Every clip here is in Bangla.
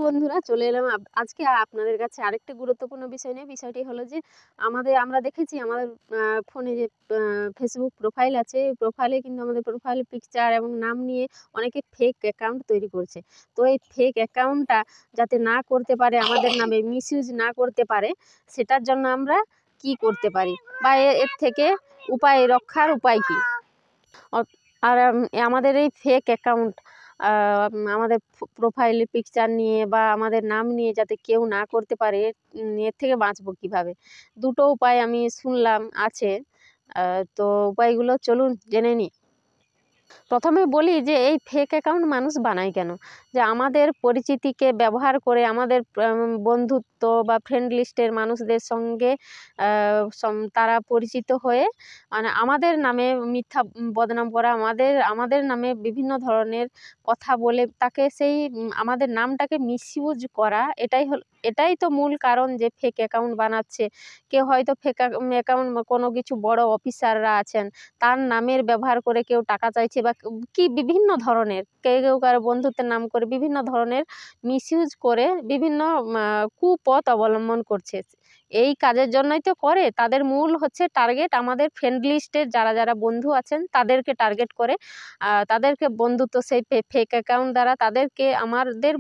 বন্ধুরা, চলে এলাম আজকে আপনাদের কাছে আরেকটি গুরুত্বপূর্ণ বিষয় নিয়ে। বিষয়টি হলো যে আমরা দেখেছি আমাদের ফোনে যে ফেসবুক প্রোফাইল আছে, এই প্রোফাইলে কিন্তু আমাদের প্রোফাইল পিকচার এবং নাম নিয়ে অনেকে ফেক অ্যাকাউন্ট তৈরি করছে। তো এই ফেক অ্যাকাউন্টটা যাতে না করতে পারে, আমাদের নামে মিসইউজ না করতে পারে, সেটার জন্য আমরা কি করতে পারি বা এর থেকে রক্ষার উপায় কি? আর আমাদের এই ফেক অ্যাকাউন্ট আমাদের প্রোফাইলে পিকচার নিয়ে বা আমাদের নাম নিয়ে যাতে কেউ না করতে পারে, এর থেকে বাঁচবো কিভাবে? দুটো উপায় আমি শুনলাম আছে। তো উপায়গুলো চলুন জেনে নিই। প্রথমে বলি যে এই ফেক অ্যাকাউন্ট মানুষ বানায় কেন? যে আমাদের পরিচিতিকে ব্যবহার করে আমাদের বন্ধুত্ব বা ফ্রেন্ড লিস্টের মানুষদের সঙ্গে তারা পরিচিত হয়ে মানে আমাদের নামে মিথ্যা বদনাম করা, আমাদের নামে বিভিন্ন ধরনের কথা বলে তাকে সেই আমাদের নামটাকে মিসইউজ করা। এটাই তো মূল কারণ যে ফেক অ্যাকাউন্ট বানাচ্ছে। কেউ হয়তো ফেক অ্যাকাউন্ট, কোনো কিছু বড় অফিসাররা আছেন, তার নামের ব্যবহার করে কেউ টাকা চাইছে বা কি বিভিন্ন ধরনের কেউ কারো বন্ধুত্বের নাম করে বিভিন্ন ধরনের মিসইউজ করে বিভিন্ন কুপথ অবলম্বন করছে। এই কাজের জন্যই তো করে। তাদের মূল হচ্ছে টার্গেট আমাদের ফ্রেন্ড লিস্টের যারা বন্ধু আছেন তাদেরকে টার্গেট করে তাদেরকে বন্ধুত্ব সেই ফেক অ্যাকাউন্ট দ্বারা তাদেরকে আমাদের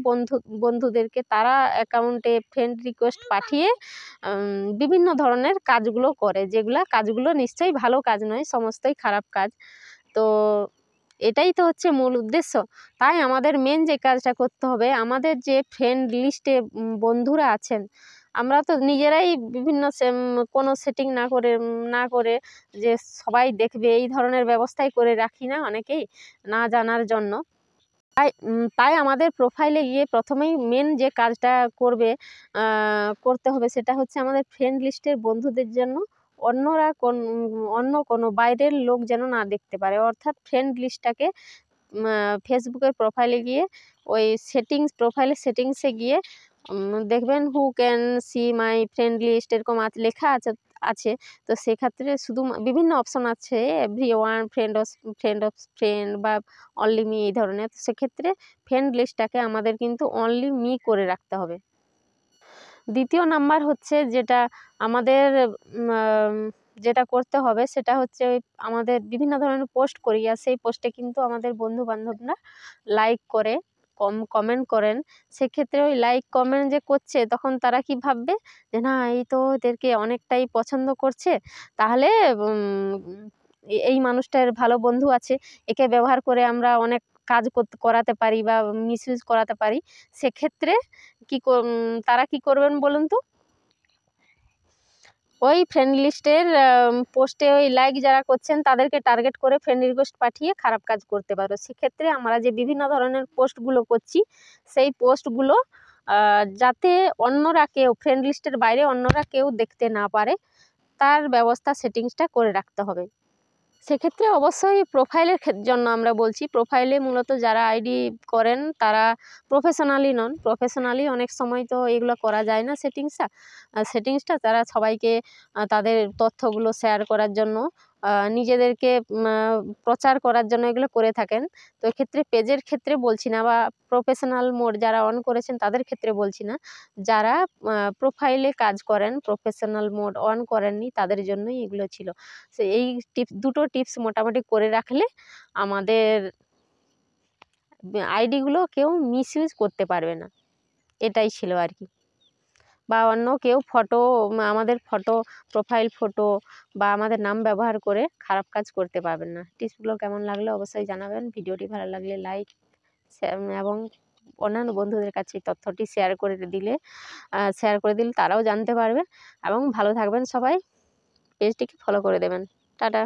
বন্ধুদেরকে তারা অ্যাকাউন্টে ফ্রেন্ড রিকোয়েস্ট পাঠিয়ে বিভিন্ন ধরনের কাজগুলো করে, কাজগুলো নিশ্চয়ই ভালো কাজ নয়, সমস্তই খারাপ কাজ। তো এটাই তো হচ্ছে মূল উদ্দেশ্য। তাই আমাদের মেন যে কাজটা করতে হবে, আমাদের যে ফ্রেন্ড লিস্টে বন্ধুরা আছেন, আমরা তো নিজেরাই বিভিন্ন কোনো সেটিং না করে যে সবাই দেখবে এই ধরনের ব্যবস্থাই করে রাখি না অনেকেই, না জানার জন্য। তাই আমাদের প্রোফাইলে গিয়ে প্রথমেই মেন যে কাজটা করতে হবে সেটা হচ্ছে আমাদের ফ্রেন্ড লিস্টের বন্ধুদের জন্য অন্য কোনো বাইরের লোক যেন না দেখতে পারে। অর্থাৎ ফ্রেন্ড লিস্টটাকে ফেসবুকের প্রোফাইলে গিয়ে ওই প্রোফাইলের সেটিংসে গিয়ে দেখবেন who can see my friend list এরকম লেখা আছে। তো সেক্ষেত্রে শুধু বিভিন্ন অপশন আছে, এভরি ওয়ান, ফ্রেন্ড বা অনলি মি, এই ধরনের। সেক্ষেত্রে ফ্রেন্ড লিস্টটাকে আমাদের কিন্তু অনলি মি করে রাখতে হবে। দ্বিতীয় নাম্বার হচ্ছে যেটা করতে হবে সেটা হচ্ছে আমাদের বিভিন্ন ধরনের পোস্ট করি, আর সেই পোস্টে কিন্তু আমাদের বন্ধু বান্ধবরা লাইক করে, কমেন্ট করেন। সেক্ষেত্রে ওই লাইক কমেন্ট যে করছে, তখন তারা কি ভাববে যে না, এই তো এদেরকে অনেকটাই পছন্দ করছে, তাহলে এই মানুষটার ভালো বন্ধু আছে, একে ব্যবহার করে আমরা অনেক কাজ করাতে পারি বা মিসইউজ করাতে পারি। সেক্ষেত্রে তারা কি করবেন বলুন তো? ওই ফ্রেন্ড লিস্টের পোস্টে ওই লাইক যারা করছেন তাদেরকে টার্গেট করে ফ্রেন্ড রিকোয়েস্ট পাঠিয়ে খারাপ কাজ করতে পারো। সেক্ষেত্রে আমরা যে বিভিন্ন ধরনের পোস্টগুলো করছি, সেই পোস্টগুলো যাতে অন্যরা কেউ, ফ্রেন্ড লিস্টের বাইরে অন্যরা কেউ দেখতে না পারে, তার ব্যবস্থা সেটিংসটা করে রাখতে হবে। সেক্ষেত্রে অবশ্যই প্রোফাইলের জন্য আমরা বলছি, প্রোফাইলে মূলত যারা আইডি করেন তারা প্রফেশনালি নন। প্রফেশনালি অনেক সময় তো এগুলো করা যায় না সেটিংসটা তারা সবাইকে তাদের তথ্যগুলো শেয়ার করার জন্য, নিজেদেরকে প্রচার করার জন্য এগুলো করে থাকেন। তো এক্ষেত্রে পেজের ক্ষেত্রে বলছি না, বা প্রফেশনাল মোড যারা অন করেছেন তাদের ক্ষেত্রে বলছি না, যারা প্রোফাইলে কাজ করেন, প্রফেশনাল মোড অন করেননি, তাদের জন্যই এগুলো ছিল। এই দুটো টিপস মোটামুটি করে রাখলে আমাদের আইডিগুলো কেউ মিসইউজ করতে পারবে না। এটাই ছিল আর কি। বা অন্য কেউ আমাদের প্রোফাইল ফটো বা আমাদের নাম ব্যবহার করে খারাপ কাজ করতে পারবেন না। টিপসগুলো কেমন লাগলো অবশ্যই জানাবেন। ভিডিওটি ভালো লাগলে লাইক এবং অন্যান্য বন্ধুদের কাছে তথ্যটি শেয়ার করে দিলে তারাও জানতে পারবে। এবং ভালো থাকবেন সবাই, পেজটিকে ফলো করে দেবেন। টাটা।